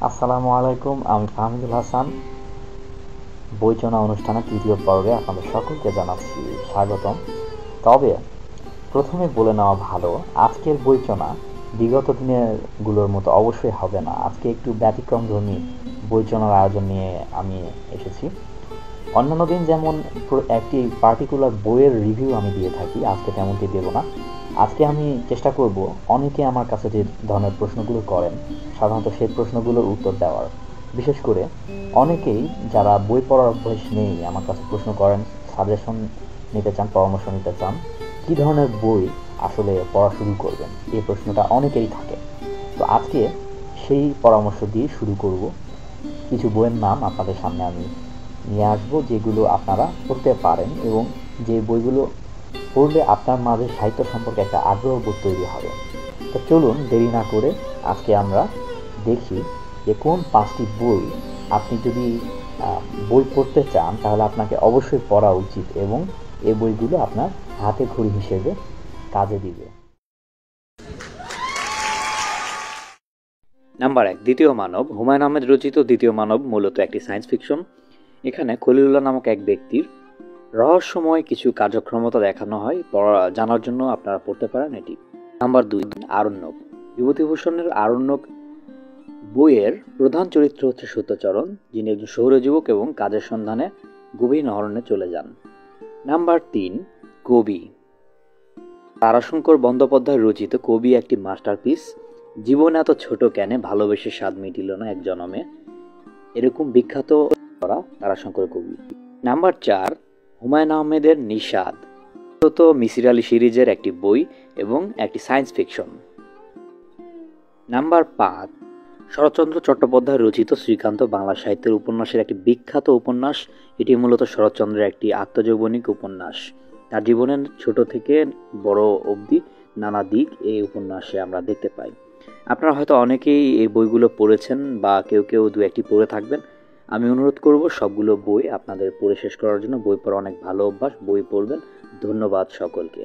আসসালামু আলাইকুম, আমি ফাহমিদুল হাসান। বইচনা অনুষ্ঠানের তৃতীয় পর্বে আপনাদের সকলকে জানাচ্ছি স্বাগতম। তবে প্রথমে বলে নেওয়া ভালো, আজকের বইচনা বিগত দিনেরগুলোর মতো অবশ্যই হবে না। আজকে একটু ব্যতিক্রমধর্মী বইচনার আয়োজন নিয়ে আমি এসেছি। অন্যান্য দিন যেমন একটি পার্টিকুলার বইয়ের রিভিউ আমি দিয়ে থাকি, আজকে তেমনটি দেব না। আজকে আমি চেষ্টা করব অনেকে আমার কাছে যে ধরনের প্রশ্নগুলো করেন সাধারণত সেই প্রশ্নগুলোর উত্তর দেওয়ার। বিশেষ করে অনেকেই যারা বই পড়ার অভ্যাস নেই আমার কাছে প্রশ্ন করেন, সাজেশন নিতে চান, পরামর্শ নিতে চান কী ধরনের বই আসলে পড়া শুরু করবেন, এই প্রশ্নটা অনেকেরই থাকে। তো আজকে সেই পরামর্শ দিয়ে শুরু করব। কিছু বইয়ের নাম আপনাদের সামনে আমি নিয়ে আসবো যেগুলো আপনারা পড়তে পারেন এবং যে বইগুলো পড়লে আপনার মাঝে সাহিত্য সম্পর্কে একটা আগ্রহবোধ তৈরি হবে। তো চলুন দেরি না করে আজকে আমরা দেখি যে কোন 5টি বই আপনি যদি বই পড়তে চান তাহলে আপনাকে অবশ্যই পড়া উচিত এবং এই বইগুলো আপনার হাতে খড়ি হিসেবে কাজে দিবে। নাম্বার 1, দ্বিতীয় মানব। হুমায়ুন আহমেদ রচিত দ্বিতীয় মানব মূলত একটি সায়েন্স ফিকশন। এখানে খলিলুল্লাহ নামক এক ব্যক্তির রহস্যময় কিছু কার্যক্ষমতা দেখানো হয়। জানার জন্য আপনারা পড়তে পারেন এটি। নাম্বার 2, আরণ্যক। বিভূতিভূষণের আরণ্যক বইয়ের প্রধান চরিত্র হচ্ছে সত্যচরণ, যিনি একজন শহুরে যুবক এবং কাজের সন্ধানে গভীর অরণ্যে চলে যান। নাম্বার 3, কবি। তারাশঙ্কর বন্দ্যোপাধ্যায় রচিত কবি একটি মাস্টারপিস। জীবন এত ছোট কেন, ভালোবেসে স্বাদ মিটিল না এক জনমে, এরকম বিখ্যাত করা তারাশঙ্কর কবি। নাম্বার 4, হুমায়ুন আহমেদের নিষাদ, মূলত মিসির আলী সিরিজের একটি বই এবং একটি science fiction. Number 5, Sharatchandra Chattopadhyay রচিত শ্রীকান্ত বাংলা সাহিত্যের উপন্যাসের একটি বিখ্যাত উপন্যাস। এটি মূলত শরৎচন্দ্রের একটি আত্মজৈবনিক উপন্যাস। তার জীবনের ছোট থেকে বড় অবধি নানা দিক এই উপন্যাসে আমরা দেখতে পাই। আপনারা হয়তো অনেকেই এই বইগুলো পড়েছেন বা কেউ কেউ দু একটি পড়ে থাকবেন। আমি অনুরোধ করব সবগুলো বই আপনাদের পড়ে শেষ করার জন্য। বই পড়া অনেক ভালো অভ্যাস, বই পড়বেন। ধন্যবাদ সকলকে।